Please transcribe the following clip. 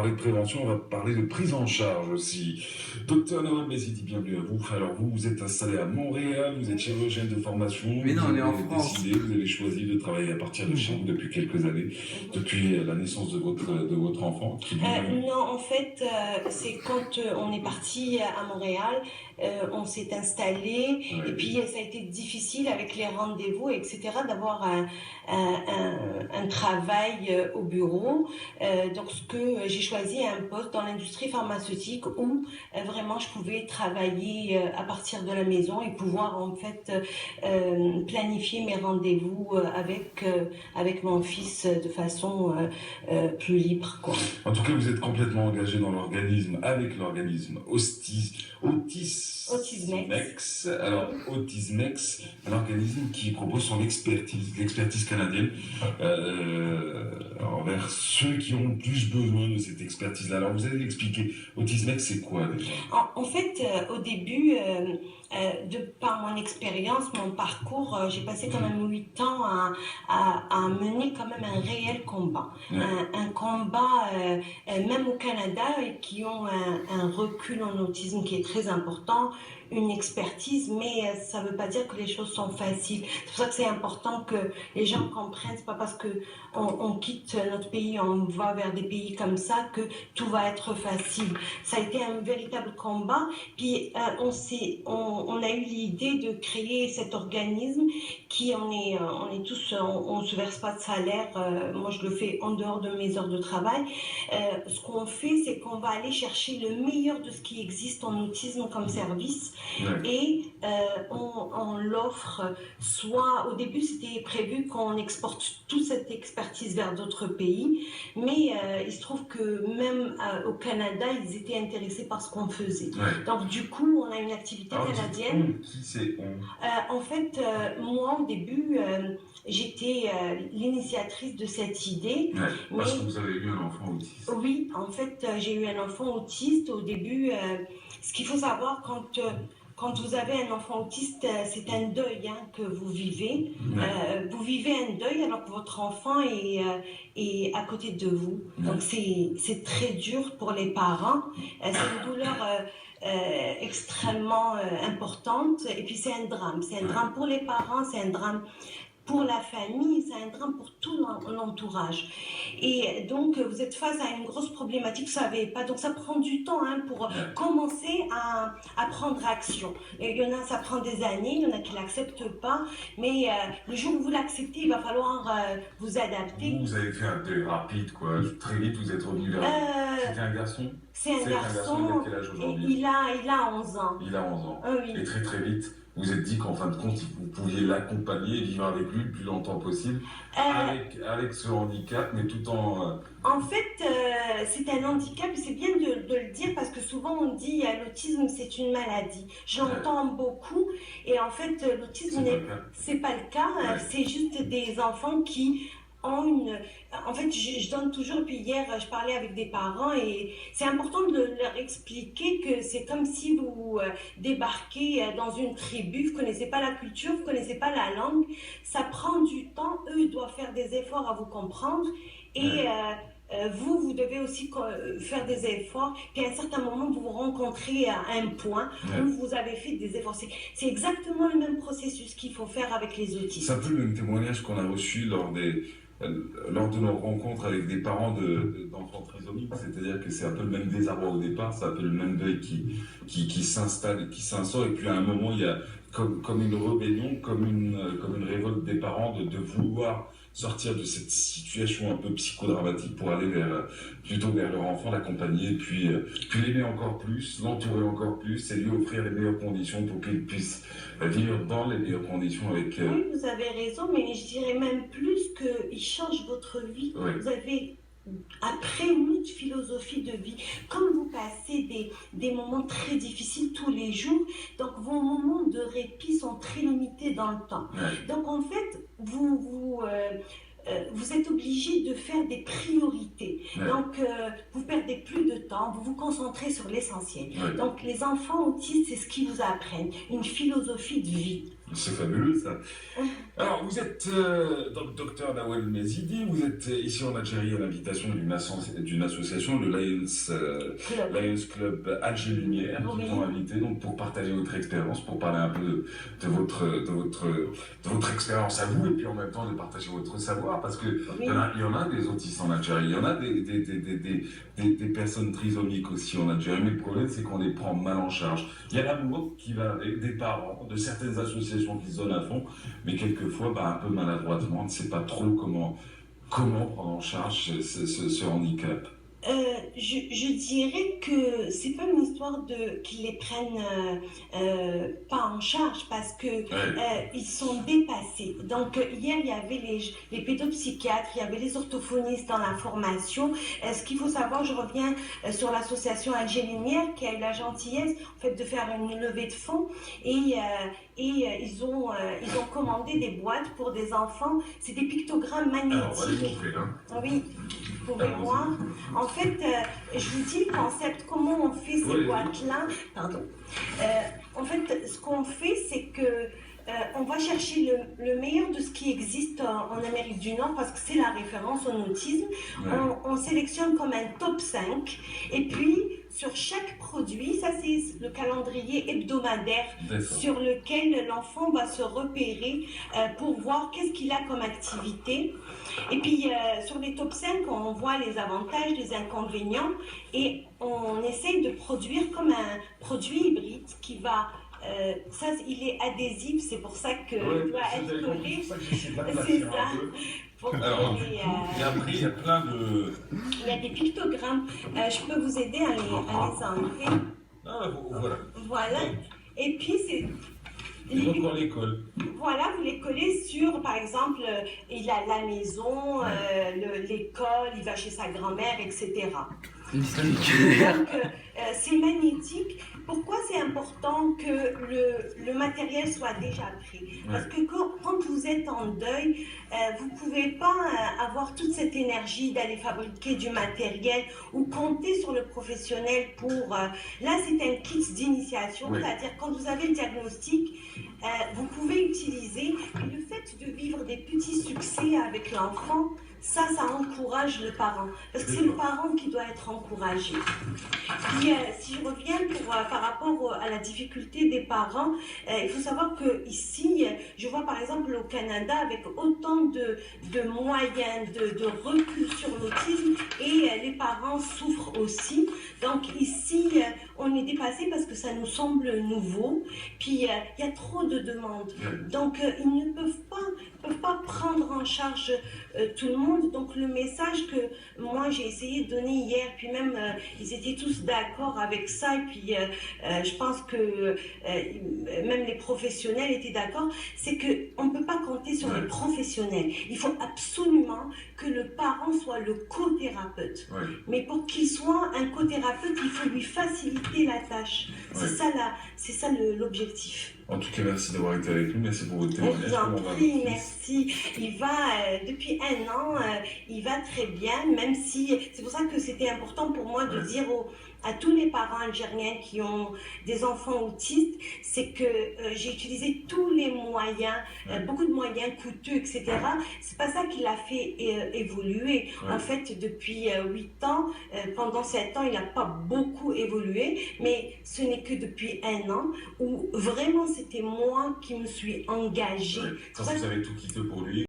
Parler de prévention, on va parler de prise en charge aussi. Docteur Noël Mezidi, bienvenue à vous. Alors vous êtes installé à Montréal, vous êtes chirurgienne de formation, Mais non, vous on est en avez France. décidé, vous avez choisi de travailler à partir de chez vous depuis quelques années, depuis la naissance de votre enfant. Non, en fait, c'est quand on est parti à Montréal, on s'est installé, et puis ça a été difficile avec les rendez-vous, etc., d'avoir un travail au bureau. Donc, ce que j'ai choisi un poste dans l'industrie pharmaceutique où vraiment je pouvais travailler à partir de la maison et pouvoir en fait planifier mes rendez-vous avec mon fils de façon plus libre, quoi. En tout cas, vous êtes complètement engagé dans l'organisme, avec l'organisme Autismex. Alors, Autismex, un organisme qui propose son expertise, l'expertise canadienne, envers ceux qui ont plus besoin de cette expertise-là. Alors, vous allez l'expliquer. Autismex, c'est quoi déjà? En fait, au début, de par mon expérience, mon parcours, j'ai passé quand même 8 ans à mener quand même un réel combat. Un combat, même au Canada, qui ont un recul en autisme qui est très important, une expertise, mais ça ne veut pas dire que les choses sont faciles. C'est pour ça que c'est important que les gens comprennent. C'est pas parce que on quitte notre pays, on va vers des pays comme ça que tout va être facile. Ça a été un véritable combat. Puis on a eu l'idée de créer cet organisme qui on est tous, on se verse pas de salaire. Moi, je le fais en dehors de mes heures de travail. Ce qu'on fait, c'est qu'on va aller chercher le meilleur de ce qui existe en autisme comme service. Et on l'offre, soit au début c'était prévu qu'on exporte toute cette expertise vers d'autres pays, mais il se trouve que même au Canada ils étaient intéressés par ce qu'on faisait. Donc du coup on a une activité canadienne. Qui c'est on? En fait, moi au début j'étais l'initiatrice de cette idée. Parce que vous avez eu un enfant autiste. Oui, en fait j'ai eu un enfant autiste au début. Ce qu'il faut savoir quand vous avez un enfant autiste, c'est un deuil que vous vivez. Vous vivez un deuil alors que votre enfant est à côté de vous. Donc c'est très dur pour les parents. C'est une douleur extrêmement importante. Et puis c'est un drame. C'est un drame pour les parents, c'est un drame pour la famille, c'est un drame pour tout l'entourage. Et donc, vous êtes face à une grosse problématique, vous ne savez pas. Donc, ça prend du temps pour commencer à prendre action. Et il y en a, ça prend des années, il y en a qui ne l'acceptent pas. Mais le jour où vous l'acceptez, il va falloir vous adapter. Vous avez fait un deuil rapide, quoi. Très vite, vous êtes revenu vers C'était un garçon? C'est un garçon. Il a quel âge aujourd'hui? Il a 11 ans. Il a 11 ans. Oui. Et très très vite, vous vous êtes dit qu'en fin de compte, vous pouviez l'accompagner et vivre avec lui le plus longtemps possible, avec ce handicap, mais tout en... En fait, c'est un handicap, et c'est bien de le dire parce que souvent on dit l'autisme c'est une maladie. J'entends beaucoup, et en fait l'autisme c'est pas le cas. C'est juste des enfants qui ont une... En fait, je donne toujours, puis hier, je parlais avec des parents et c'est important de leur expliquer que c'est comme si vous débarquez dans une tribu, vous ne connaissez pas la culture, vous ne connaissez pas la langue, ça prend du temps, eux ils doivent faire des efforts à vous comprendre et vous devez aussi faire des efforts, puis à un certain moment vous vous rencontrez à un point où vous avez fait des efforts. C'est exactement le même processus qu'il faut faire avec les autistes. C'est un peu le même témoignage qu'on a reçu lors de nos rencontres avec des parents d'enfants trisomiques, c'est-à-dire que c'est un peu le même désarroi au départ, c'est un peu le même deuil qui s'installe, qui s'instaure, et puis à un moment il y a comme une rébellion, comme une révolte des parents de vouloir sortir de cette situation un peu psychodramatique pour aller plutôt vers leur enfant, l'accompagner, puis l'aimer encore plus, l'entourer encore plus et lui offrir les meilleures conditions pour qu'il puisse vivre dans les meilleures conditions avec... Oui, vous avez raison, mais je dirais même plus qu'il change votre vie. Vous avez après une autre philosophie de vie. Comme vous passez des moments très difficiles tous les jours, donc vos moments de répit sont très limités dans le temps. Donc en fait, vous êtes obligé de faire des priorités. Donc, vous perdez plus de temps, vous vous concentrez sur l'essentiel. Donc, les enfants autistes, c'est ce qu'ils vous apprennent, une philosophie de vie. C'est fabuleux ça. Alors, vous êtes donc docteur Nawel Mezidi, vous êtes ici en Algérie à l'invitation d'une association, le Lions Club Alger Lumière, qui vous ont invité donc, pour partager votre expérience, pour parler un peu de votre expérience à vous, et puis en même temps de partager votre savoir, parce qu'il y en a des autistes en Algérie, il y en a des personnes trisomiques aussi en Algérie, mais le problème c'est qu'on les prend mal en charge. Il y a l'amour qui va avec des parents, de certaines associations qui se donnent à fond, mais quelquefois, un peu maladroitement, on ne sait pas trop comment prendre en charge ce handicap. Je dirais que c'est pas une histoire de qu'ils les prennent pas en charge parce que ils sont dépassés. Donc hier il y avait les pédopsychiatres, il y avait les orthophonistes dans la formation. Ce qu'il faut savoir, je reviens sur l'association Alger Lumière qui a eu la gentillesse en fait de faire une levée de fonds et ils ont commandé des boîtes pour des enfants. C'est des pictogrammes magnétiques. Alors, on va les montrer, hein. Oui, vous pouvez voir. En fait, je vous dis le concept, comment on fait ces boîtes-là. Pardon. En fait, ce qu'on fait, c'est que on va chercher le meilleur de ce qui existe en Amérique du Nord parce que c'est la référence en autisme. On sélectionne comme un top 5 et puis sur chaque produit, ça c'est le calendrier hebdomadaire sur lequel l'enfant va se repérer pour voir qu'est-ce qu'il a comme activité. Et puis sur les top 5, on voit les avantages, les inconvénients et on essaye de produire comme un produit hybride qui va ça, il est adhésif, c'est pour ça qu'il doit être collé. C'est ça. Alors, et après, il y a plein de... Il y a des pictogrammes. Je peux vous aider à les enlever. Ah, voilà. Voilà. Et puis, c'est... Donc, on les colle. Voilà, vous les collez sur, par exemple, il a la maison, l'école, il va chez sa grand-mère, etc. Donc, c'est magnétique. Pourquoi c'est important que le matériel soit déjà prêt? Parce que quand vous êtes en deuil, vous ne pouvez pas avoir toute cette énergie d'aller fabriquer du matériel ou compter sur le professionnel pour... là, c'est un kit d'initiation, c'est-à-dire quand vous avez le diagnostic, vous pouvez utiliser. Et le fait de vivre des petits succès avec l'enfant, ça encourage le parent. Parce que c'est le parent qui doit être encouragé. Puis, si je reviens par rapport à la difficulté des parents, il faut savoir que ici, je vois par exemple au Canada, avec autant de moyens, de recul sur l'autisme, et les parents souffrent aussi. Donc ici, on est dépassé parce que ça nous semble nouveau. Puis, il y a trop de demandes. Donc, ils ne peuvent pas prendre en charge tout le monde. Donc le message que moi j'ai essayé de donner hier, puis même ils étaient tous d'accord avec ça, et puis je pense que même les professionnels étaient d'accord, c'est qu'on ne peut pas compter sur les professionnels. Il faut absolument que le parent soit le co-thérapeute. Mais pour qu'il soit un co-thérapeute, il faut lui faciliter la tâche. C'est ça l'objectif. En tout cas, merci d'avoir été avec nous. Merci pour votre témoignage. Je vous en prie, merci. Il va, depuis 1 an, il va très bien, même si... C'est pour ça que c'était important pour moi de dire à tous les parents algériens qui ont des enfants autistes, c'est que j'ai utilisé tous les moyens, beaucoup de moyens coûteux, etc. C'est pas ça qui l'a fait évoluer. En fait, depuis 8 ans, pendant 7 ans, il n'a pas beaucoup évolué, mais ce n'est que depuis 1 an où vraiment c'était moi qui me suis engagée. Quand vous avez tout quitté pour lui.